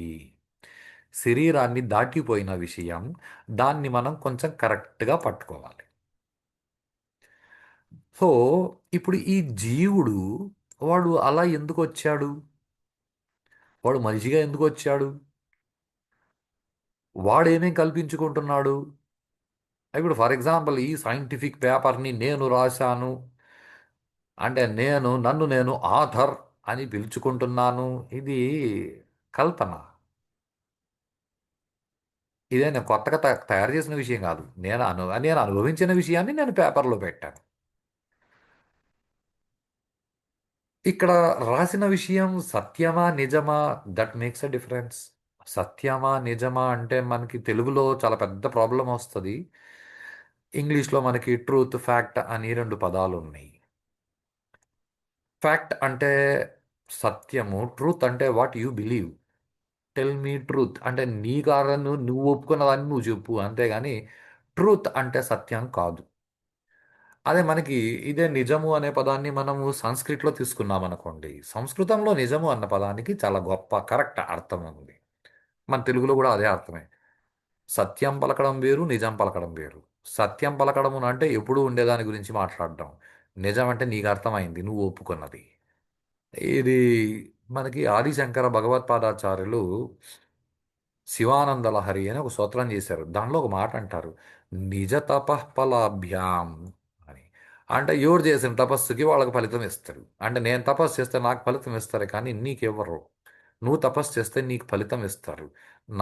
శరీరాన్ని దాటిపోయిన విషయం, దాన్ని మనం కొంచెం కరెక్ట్గా పట్టుకోవాలి. సో ఇప్పుడు ఈ జీవుడు వాడు అలా ఎందుకు వచ్చాడు, వాడు మనిషిగా ఎందుకు వచ్చాడు, వాడేమేం కల్పించుకుంటున్నాడు. ఇప్పుడు ఫర్ ఎగ్జాంపుల్ ఈ సైంటిఫిక్ పేపర్ని నేను రాశాను అంటే నన్ను నేను ఆథర్ అని పిలుచుకుంటున్నాను. ఇది కల్పన. ఇదే నేను కొత్తగా తయారు చేసిన విషయం కాదు. నేను అనుభవించిన విషయాన్ని నేను పేపర్లో పెట్టాను. ఇక్కడ రాసిన విషయం సత్యమా నిజమా, దట్ మేక్స్ అ డిఫరెన్స్. సత్యమా నిజమా అంటే మనకి తెలుగులో చాలా పెద్ద ప్రాబ్లం వస్తుంది. ఇంగ్లీష్లో మనకి ట్రూత్, ఫ్యాక్ట్ అని రెండు పదాలు ఉన్నాయి. ఫ్యాక్ట్ అంటే సత్యము, ట్రూత్ అంటే what you believe. Tell me truth అంటే నీ కారణం నువ్వు ఒప్పుకున్నదాన్ని నువ్వు చెప్పు, అంతేగాని ట్రూత్ అంటే సత్యం కాదు. అదే మనకి ఇదే నిజము అనే పదాన్ని మనము సంస్కృతిలో తీసుకున్నాం అనుకోండి, సంస్కృతంలో నిజము అన్న పదానికి చాలా గొప్ప కరెక్ట్ అర్థం ఉంది. మన తెలుగులో కూడా అదే అర్థమే. సత్యం పలకడం వేరు, నిజం పలకడం వేరు. సత్యం పలకడం అంటే ఎప్పుడూ ఉండేదాని గురించి మాట్లాడడం. నిజం అంటే నీకు అర్థమైంది, నువ్వు ఒప్పుకున్నది. ఇది మనకి ఆదిశంకర భగవత్పాదాచార్యులు శివానంద లహరి అని ఒక స్తోత్రం చేశారు. దానిలో ఒక మాట అంటారు, నిజ తపఃఫలాభ్యాం అని. అంటే ఎవరు చేసిన తపస్సుకి వాళ్ళకి ఫలితం ఇస్తారు. అంటే నేను తపస్సు చేస్తే నాకు ఫలితం ఇస్తారు, కానీ నీకెవ్వరు. నువ్వు తపస్సు చేస్తే నీకు ఫలితం ఇస్తారు,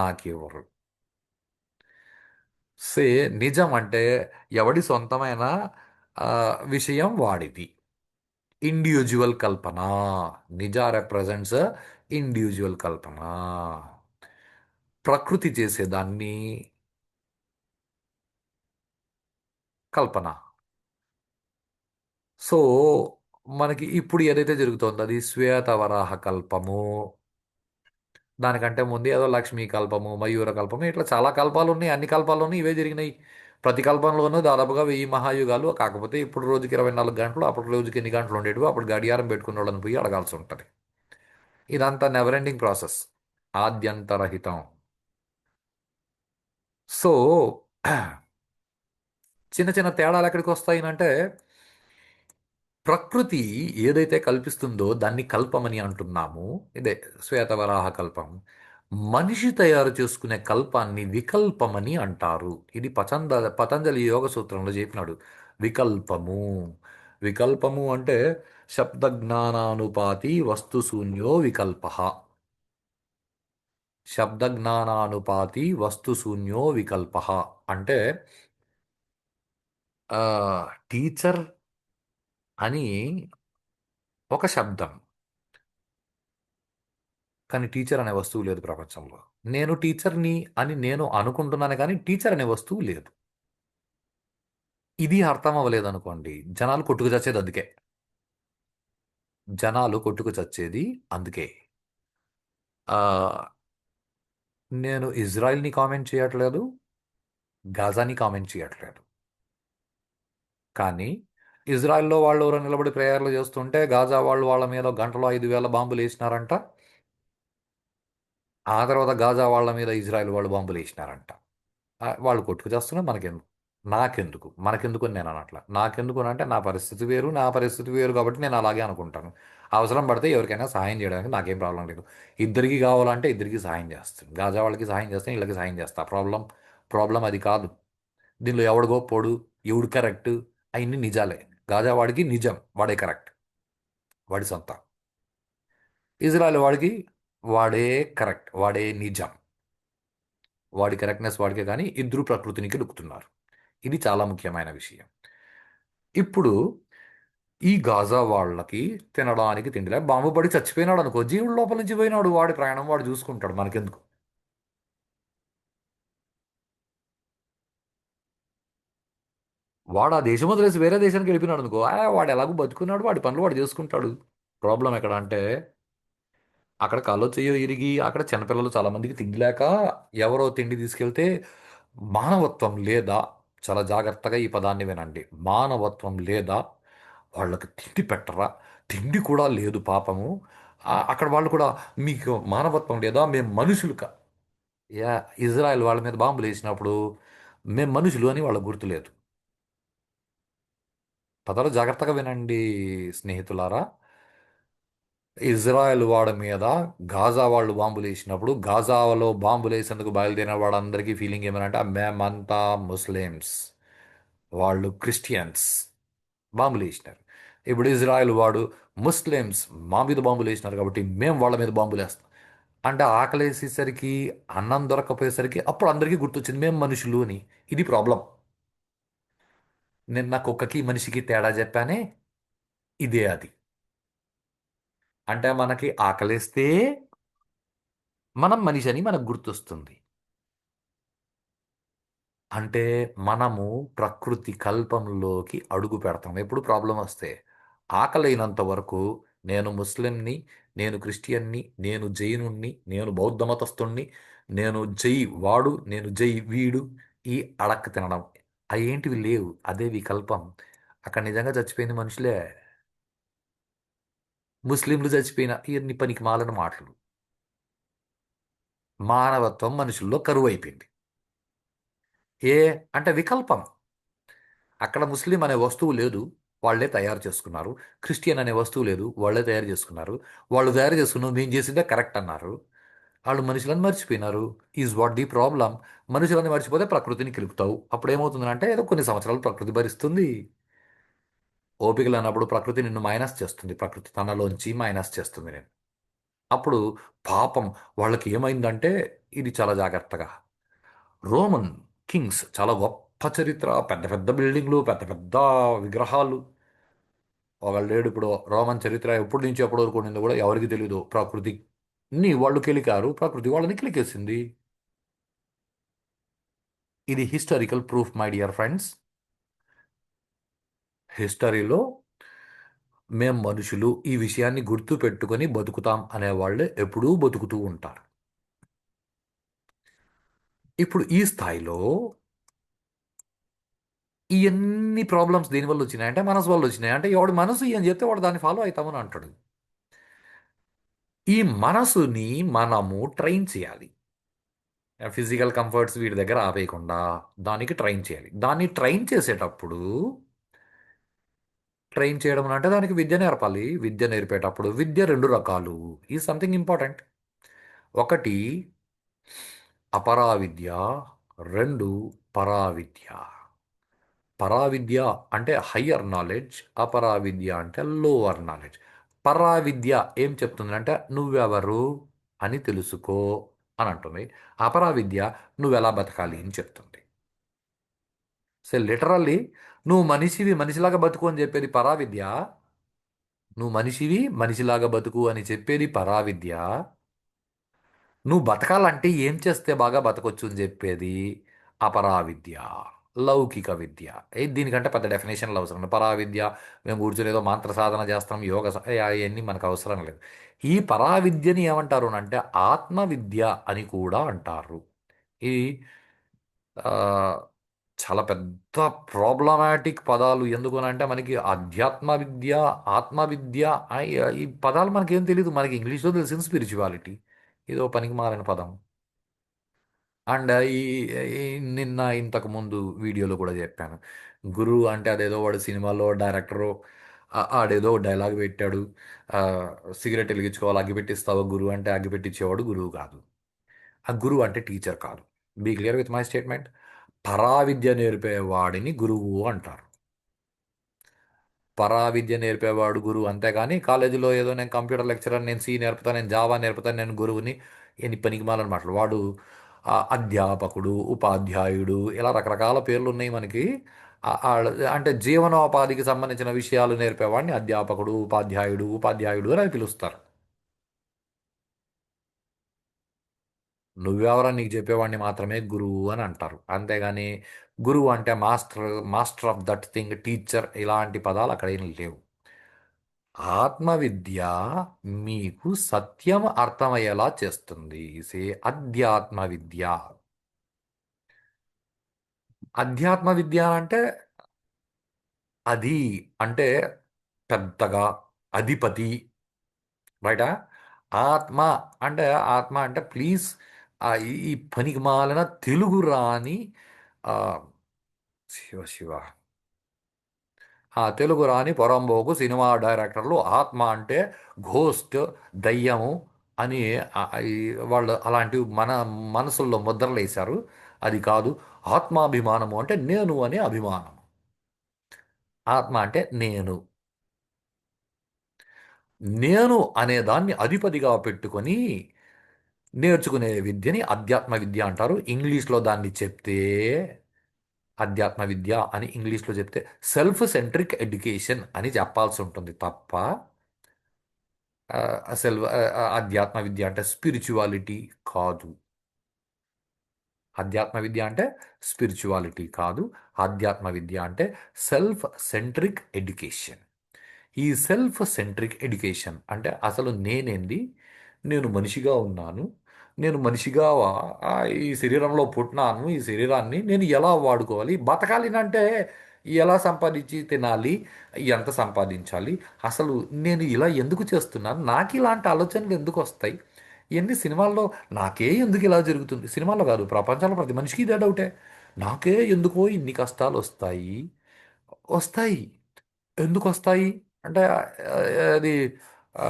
నాకెవ్వరు. సే నిజం అంటే ఎవడి సొంతమైన ఆ, విషయం వాడిది. ఇండివిజువల్ కల్పన. నిజ రిప్రజెంట్స్ ఇండివిజువల్ కల్పన. ప్రకృతి చేసేదాన్ని కల్పన. సో మనకి ఇప్పుడు ఏదైతే జరుగుతుందో అది శ్వేతవరాహ కల్పము. దానికంటే ముందు ఏదో లక్ష్మీ కల్పము, మయూర కల్పము, ఇట్లా చాలా కల్పాలు ఉన్నాయి. అన్ని కల్పాల్లోనూ ఇవే జరిగినాయి. ప్రతి కల్పంలోనూ దాదాపుగా 1000 మహాయుగాలు. కాకపోతే ఇప్పుడు రోజుకి 24 గంటలు, అప్పుడు రోజుకి ఎన్ని గంటలు ఉండేటివి, అప్పుడు గడియారం పెట్టుకున్న వాళ్ళని పోయి అడగాల్సి ఉంటుంది. ఇదంతా నెవర్ ఎండింగ్ ప్రాసెస్, ఆద్యంతరహితం. సో చిన్న చిన్న తేడాలు ఎక్కడికి వస్తాయినంటే, ప్రకృతి ఏదైతే కల్పిస్తుందో దాన్ని కల్పమని అంటున్నాము. ఇదే శ్వేతవరాహ కల్పం. మనిషి తయారు చేసుకునే కల్పాన్ని వికల్పమని అంటారు. ఇది పతంజలి యోగ సూత్రంలో చెప్పినాడు. వికల్పము. వికల్పము అంటే శబ్ద జ్ఞానానుపాతి వస్తు శూన్యో వికల్ప. శబ్ద జ్ఞానానుపాతి వస్తు శూన్యో వికల్ప అంటే టీచర్ అని ఒక శబ్దం, కానీ టీచర్ అనే వస్తువు లేదు ప్రపంచంలో. నేను టీచర్ని అని నేను అనుకుంటున్నాను, కానీ టీచర్ అనే వస్తువు లేదు. ఇది అర్థం అవ్వలేదు అనుకోండి, జనాలు కొట్టుకు చచ్చేది అందుకే. జనాలు కొట్టుకు చచ్చేది అందుకే. ఆ, నేను ఇజ్రాయిల్ని కామెంట్ చేయట్లేదు, గాజాని కామెంట్ చేయట్లేదు. కానీ ఇజ్రాయెల్లో వాళ్ళు ఎవరో నిలబడి ప్రేయర్లు చేస్తుంటే గాజా వాళ్ళు వాళ్ళ మీద గంటలో 5,000 బాంబులు వేసినారంట. ఆ తర్వాత గాజా వాళ్ళ మీద ఇజ్రాయెల్ వాళ్ళు బాంబులు వేసినారంట. వాళ్ళు కొట్టుకు చేస్తున్నారు, మనకెందుకు? నాకెందుకు మనకెందుకు అని నేను అనట్లా. నాకెందుకు అని అంటే నా పరిస్థితి వేరు, నా పరిస్థితి వేరు కాబట్టి నేను అలాగే అనుకుంటాను. అవసరం పడితే ఎవరికైనా సహాయం చేయడానికి నాకేం ప్రాబ్లం లేదు. ఇద్దరికి కావాలంటే ఇద్దరికి సహాయం చేస్తాను. గాజా వాళ్ళకి సహాయం చేస్తాను, వీళ్ళకి సహాయం చేస్తా. ప్రాబ్లం ప్రాబ్లం అది కాదు. దీనిలో ఎవడు గొప్పోడు, ఎవడు కరెక్ట్, అవన్నీ నిజాలే. గాజా వాడికి నిజం, వాడే కరెక్ట్, వాడి సొంత. ఇజ్రాయెల్ వాడికి వాడే కరెక్ట్, వాడే నిజం. వాడి కరెక్ట్నెస్ వాడికే, కానీ ఇద్దరు ప్రకృతినికి దుక్కుతున్నారు. ఇది చాలా ముఖ్యమైన విషయం. ఇప్పుడు ఈ గాజా వాళ్ళకి తినడానికి తిండిలే, బాంబు పడి చచ్చిపోయినాడు అనుకో, జీవుడు లోపల నుంచి పోయినాడు, వాడి ప్రయాణం వాడు చూసుకుంటాడు, మనకెందుకు? వాడు ఆ దేశం వదిలేసి వేరే దేశానికి వెళ్ళిపోయినాడు అనుకో, వాడు ఎలాగో బతుకున్నాడు, వాడి పనులు వాడు చేసుకుంటాడు. ప్రాబ్లం ఎక్కడ అంటే, అక్కడ కాలో చెయ్యో ఇరిగి అక్కడ చిన్నపిల్లలు చాలా మందికి తిండి లేక ఎవరో తిండి తీసుకెళ్తే, మానవత్వం లేదా? చాలా జాగ్రత్తగా ఈ పదాన్ని వినండి. మానవత్వం లేదా? వాళ్ళకి తిండి పెట్టరా? తిండి కూడా లేదు పాపము. అక్కడ వాళ్ళు కూడా, మీకు మానవత్వం లేదా, మేము మనుషులు యా, ఇజ్రాయెల్ వాళ్ళ మీద బాంబులు వేసినప్పుడు మేము మనుషులు అని వాళ్ళకు గుర్తులేదు. పదాలు జాగ్రత్తగా వినండి స్నేహితులారా. ఇజ్రాయెల్ వాడి మీద గాజా వాళ్ళు బాంబులు వేసినప్పుడు, గాజాలో బాంబులు వేసేందుకు బయలుదేరిన వాళ్ళందరికీ ఫీలింగ్ ఏమనంటే, మేమంతా ముస్లిమ్స్, వాళ్ళు క్రిస్టియన్స్, బాంబులు వేసినారు. ఇప్పుడు ఇజ్రాయెల్ వాడు, ముస్లిమ్స్ మా మీద బాంబులు వేసినారు కాబట్టి మేము వాళ్ళ మీద బాంబులు వేస్తాం అంటే, ఆకలేసేసరికి, అన్నం దొరకపోయేసరికి అప్పుడు అందరికీ గుర్తొచ్చింది మేము మనుషులు అని. ఇది ప్రాబ్లం. నిన్న కుక్కకి మనిషికి తేడా చెప్పానే, ఇదే అది. అంటే మనకి ఆకలేస్తే మనం మనిషి అని మనకు గుర్తొస్తుంది. అంటే మనము ప్రకృతి కల్పంలోకి అడుగు పెడతాం ఎప్పుడు ప్రాబ్లం వస్తే. ఆకలైనంత వరకు నేను ముస్లింని, నేను క్రిస్టియన్ని, నేను జైనుణ్ణి, నేను బౌద్ధ మతస్థుణ్ణి, నేను జై వాడు, నేను జై వీడు, ఈ అడక్క తినడం అవేంటివి లేవు. అదే వికల్పం. అక్కడ నిజంగా చచ్చిపోయింది మనుషులే. ముస్లింలు చచ్చిపోయిన ఇవన్నీ పనికి మాలిన మాటలు. మానవత్వం మనుషుల్లో కరువు అయిపోయింది. ఏ అంటే వికల్పం. అక్కడ ముస్లిం అనే వస్తువు లేదు, వాళ్ళే తయారు చేసుకున్నారు. క్రిస్టియన్ అనే వస్తువు లేదు, వాళ్ళే తయారు చేసుకున్నారు. వాళ్ళు తయారు చేసుకున్నారు, మేము చేసిందే కరెక్ట్ అన్నారు. వాళ్ళు మనుషులను మర్చిపోయినారు. Is what the problem. మనుషులని మర్చిపోతే ప్రకృతిని కిలుపుతావు. అప్పుడు ఏమవుతుందంటే, ఏదో కొన్ని సంవత్సరాలు ప్రకృతి భరిస్తుంది. ఓపిక లేనప్పుడు ప్రకృతి నిన్ను మైనస్ చేస్తుంది, ప్రకృతి తనలోంచి మైనస్ చేస్తుంది నేను. అప్పుడు పాపం వాళ్ళకి ఏమైందంటే, ఇది చాలా జాగ్రత్తగా, రోమన్ కింగ్స్ చాలా గొప్ప చరిత్ర, పెద్ద పెద్ద బిల్డింగ్లు, పెద్ద పెద్ద విగ్రహాలు. ఒకళ్ళు లేడు ఇప్పుడు. రోమన్ చరిత్ర ఎప్పటి నుంచి ఎప్పటి వరకు ఉండిందో కూడా ఎవరికి తెలియదు. ప్రకృతిని వాళ్ళు కెలికారు, ప్రకృతి వాళ్ళని కిలికేసింది. ఇది historical proof my dear friends. హిస్టరీలో మేం మనుషులు ఈ విషయాన్ని గుర్తు పెట్టుకొని బతుకుతాం అనేవాళ్ళు ఎప్పుడూ బతుకుతూ ఉంటారు. ఇప్పుడు ఈ స్థాయిలో ఇవన్నీ ప్రాబ్లమ్స్ దేనివల్ల వచ్చినాయి అంటే మనసు వల్ల వచ్చినాయి. అంటే ఎవడు మనసు ఏం చెప్తే వాడు దాన్ని ఫాలో అవుతామని అంటాడు. ఈ మనసుని మనము ట్రైన్ చేయాలి. ఫిజికల్ కంఫర్ట్స్ వీటి దగ్గర ఆపేయకుండా దానికి ట్రైన్ చేయాలి. దాన్ని ట్రైన్ చేసేటప్పుడు ట్రైన్ చేయడం అంటే దానికి విద్య నేర్పాలి. విద్య నేర్పేటప్పుడు విద్య రెండు రకాలు. ఈ సంథింగ్ ఇంపార్టెంట్. ఒకటి అపరావిద్య, రెండు పరావిద్య. పరావిద్య అంటే హయ్యర్ నాలెడ్జ్, అపరావిద్య అంటే లోవర్ నాలెడ్జ్. పరావిద్య ఏం చెప్తుంది అంటే నువ్వెవరు అని తెలుసుకో అని అంటుంది. అపరావిద్య నువ్వెలా బతకాలి అని చెప్తుంది. సో లిటరల్లీ నువ్వు మనిషివి మనిషిలాగా బతుకు అని చెప్పేది పరావిద్య. నువ్వు మనిషివి మనిషిలాగా బతుకు అని చెప్పేది పరావిద్య. నువ్వు బతకాలంటే ఏం చేస్తే బాగా బతకొచ్చు అని చెప్పేది అపరావిద్య, లౌకిక విద్య. దీనికంటే పెద్ద డెఫినేషన్లు అవసరం లేదు. పరావిద్య మేము కూర్చొని ఏదో మంత్ర సాధన చేస్తాం, అవన్నీ మనకు అవసరం లేదు. ఈ పరావిద్యని ఏమంటారు అంటే ఆత్మవిద్య అని కూడా అంటారు. ఈ ఆ, చాలా పెద్ద ప్రాబ్లమాటిక్ పదాలు. ఎందుకనంటే మనకి అధ్యాత్మ విద్య, ఆత్మవిద్య ఈ పదాలు మనకేం తెలియదు. మనకి ఇంగ్లీష్లో తెలిసిన స్పిరిచువాలిటీ ఇదో పనికి మారిన పదం. అండ్ ఈ ఈ నిన్న ఇంతకు ముందు వీడియోలో కూడా చెప్పాను. గురువు అంటే అదేదో వాడు సినిమాలో డైరెక్టరు ఆడేదో డైలాగ్ పెట్టాడు. ఆ, సిగరెట్ వెలిగించుకోవాలి, అగ్గిపెట్టిస్తావా గురువు అంటే అగ్గిపెట్టించేవాడు గురువు కాదు. ఆ గురువు అంటే టీచర్ కాదు. Be clear with my statement. పరావిద్య నేర్పేవాడిని గురువు అంటారు. పరావిద్య నేర్పేవాడు గురువు. అంతేగాని కాలేజీలో ఏదో నేను కంప్యూటర్ లెక్చరర్, నేను సి నేర్పుతాను, నేను జావా నేర్పుతాను, నేను గురువుని ఎన్ని పనికి మాలని మాటలు. వాడు అధ్యాపకుడు, ఉపాధ్యాయుడు, ఇలా రకరకాల పేర్లు ఉన్నాయి మనకి. అంటే జీవనోపాధికి సంబంధించిన విషయాలు నేర్పేవాడిని అధ్యాపకుడు, ఉపాధ్యాయుడు అని పిలుస్తారు. నువ్వెవరా నీకు చెప్పేవాడిని మాత్రమే గురువు అని అంటారు. అంతేగాని గురువు అంటే master of that thing, teacher, ఇలాంటి పదాలు అక్కడ ఏం లేవు. ఆత్మవిద్య మీకు సత్యం అర్థమయ్యేలా చేస్తుంది. అధ్యాత్మ విద్య. అధ్యాత్మ విద్య అంటే అది అంటే పెద్దగా అధిపతి, రైటా? ఆత్మ అంటే ఆత్మ అంటే ప్లీజ్ ఈ పనికి మాలిన తెలుగు రాని ఆ, శివ శివ తెలుగు రాని పొరంబోకు సినిమా డైరెక్టర్లు ఆత్మ అంటే ఘోస్ట్, దయ్యము అని ఈ వాళ్ళు అలాంటివి మన మనసుల్లో ముద్రలు వేశారు. అది కాదు. ఆత్మాభిమానము అంటే నేను అనే అభిమానం. ఆత్మ అంటే నేను. నేను అనే దాన్ని అధిపతిగా పెట్టుకొని నేర్చుకునే విద్యని అధ్యాత్మ విద్య అంటారు. ఇంగ్లీష్లో దాన్ని చెప్తే అధ్యాత్మ విద్య అని ఇంగ్లీష్లో చెప్తే సెల్ఫ్ సెంట్రిక్ ఎడ్యుకేషన్ అని చెప్పాల్సి ఉంటుంది తప్ప అసలు అధ్యాత్మ విద్య అంటే స్పిరిచువాలిటీ కాదు. అధ్యాత్మ విద్య అంటే స్పిరిచువాలిటీ కాదు. అధ్యాత్మ విద్య అంటే సెల్ఫ్ సెంట్రిక్ ఎడ్యుకేషన్. ఈ సెల్ఫ్ సెంట్రిక్ ఎడ్యుకేషన్ అంటే అసలు నేనేంది, నేను మనిషిగా ఉన్నాను, నేను మనిషిగా ఈ శరీరంలో పుట్టినాను, ఈ శరీరాన్ని నేను ఎలా వాడుకోవాలి, బతకాలి అంటే ఎలా సంపాదించి తినాలి, ఎంత సంపాదించాలి, అసలు నేను ఇలా ఎందుకు చేస్తున్నాను, నాకు ఇలాంటి ఆలోచనలు ఎందుకు వస్తాయి, ఇవన్నీ సినిమాల్లో నాకే ఎందుకు ఇలా జరుగుతుంది, సినిమాల్లో కాదు ప్రపంచంలో ప్రతి మనిషికి ఇదే డౌటే. నాకే ఎందుకో ఇన్ని కష్టాలు వస్తాయి. వస్తాయి. ఎందుకు వస్తాయి అంటే అది ఆ,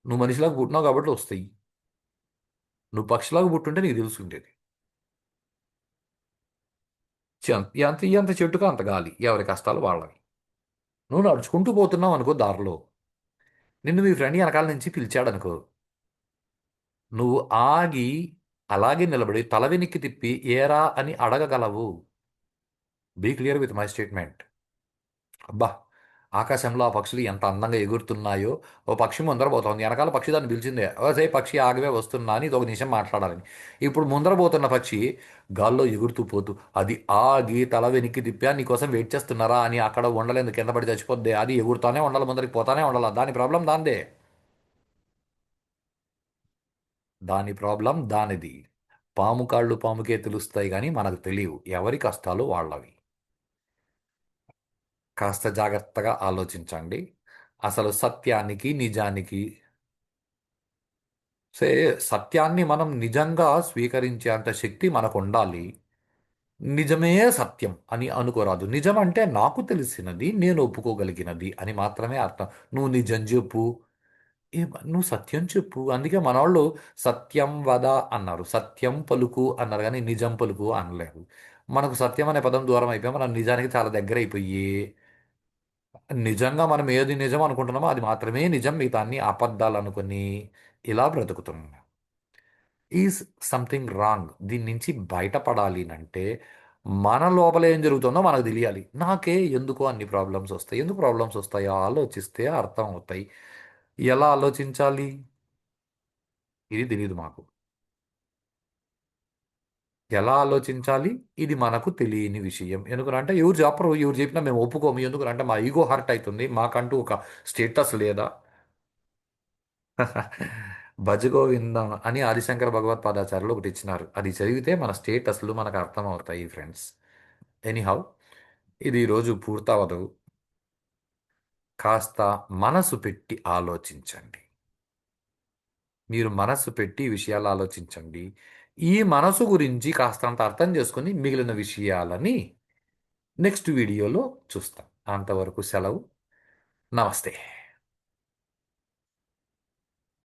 నువ్వు మనిషిలాగా పుట్టినావు కాబట్టి వస్తాయి. నువ్వు పక్షిలాగా పుట్టుంటే నీకు తెలుసుండేది. ఎంత ఎంత చెట్టుగా అంత గాలి, ఎవరి కష్టాలు వాళ్ళవి. నువ్వు నడుచుకుంటూ పోతున్నావు అనుకో దారిలో, నిన్ను మీ ఫ్రెండ్ వెనకాల నుంచి పిలిచాడు అనుకో, నువ్వు ఆగి అలాగే నిలబడి తల వెనక్కి తిప్పి ఏరా అని అడగగలవు. Be clear with my statement. అబ్బా, ఆకాశంలో ఆ పక్షులు ఎంత అందంగా ఎగురుతున్నాయో, ఓ పక్షి ముందర పోతోంది, వెనకాల పక్షి దాన్ని పిలిచిందే, ఓ సే పక్షి ఆగవే వస్తున్నా అని ఇది ఒక నిమిషం మాట్లాడాలని. ఇప్పుడు ముందర పోతున్న పక్షి గాల్లో ఎగురుతూ పోతూ అది ఆగి తల వెనక్కి తిప్పా నీకోసం వెయిట్ చేస్తున్నారా అని అక్కడ ఉండలేదు, కింద పడి చచ్చిపోద్ది, అది ఎగురుతానే ఉండాలి, ముందరికి పోతానే ఉండాలి, దాని ప్రాబ్లం దాందే. దాని ప్రాబ్లం దానిది. పాము కాళ్ళు పాముకే తెలుస్తాయి కానీ మనకు తెలియవు, ఎవరి కష్టాలు వాళ్ళవి. కాస్త జాగ్రత్తగా ఆలోచించండి. అసలు సత్యానికి నిజానికి సే సత్యాన్ని మనం నిజంగా స్వీకరించే అంత శక్తి మనకు ఉండాలి. నిజమే సత్యం అని అనుకోరాదు. నిజం అంటే నాకు తెలిసినది, నేను ఒప్పుకోగలిగినది అని మాత్రమే అర్థం. నువ్వు నిజం చెప్పు, నువ్వు సత్యం చెప్పు. అందుకే మనవాళ్ళు సత్యం వద అన్నారు, సత్యం పలుకు అన్నారు, కానీ నిజం పలుకు అనలేరు. మనకు సత్యం అనే పదం దూరం అయిపోయి మనం నిజానికి చాలా దగ్గర అయిపోయి నిజంగా మనం ఏది నిజం అనుకుంటున్నామో అది మాత్రమే నిజం, మిగతా అన్ని అబద్ధాలు అనుకుని ఇలా బ్రతుకుతున్నాం. Is something wrong. దీని నుంచి బయటపడాలి అంటే మన లోపల ఏం జరుగుతుందో మనకు తెలియాలి. నాకే ఎందుకు అన్ని ప్రాబ్లమ్స్ వస్తాయి, ఎందుకు ప్రాబ్లమ్స్ వస్తాయో ఆలోచిస్తే అర్థం అవుతాయి. ఎలా ఆలోచించాలి ఇది తెలియదు మాకు. ఎలా ఆలోచించాలి ఇది మనకు తెలియని విషయం. ఎందుకంటే ఎవరు చెప్పరు, ఎవరు చెప్పినా మేము ఒప్పుకోము. ఎందుకంటే మా ఈగో హర్ట్ అవుతుంది, మాకంటూ ఒక స్టేటస్ లేదా. భజగోవిందం అని ఆదిశంకర భగవత్పాదాచార్యులు ఒకటి ఇచ్చినారు, అది చదివితే మన స్టేటస్లు మనకు అర్థమవుతాయి ఫ్రెండ్స్. ఎనీహౌ, ఇది ఈరోజు పూర్తవదు. కాస్త మనసు పెట్టి ఆలోచించండి. మీరు మనసు పెట్టి ఈ విషయాలు ఆలోచించండి. ఈ మనసు గురించి కాస్తంత అర్థం చేసుకుని మిగిలిన విషయాలని నెక్స్ట్ వీడియోలో చూస్తాం. అంతవరకు సెలవు. నమస్తే.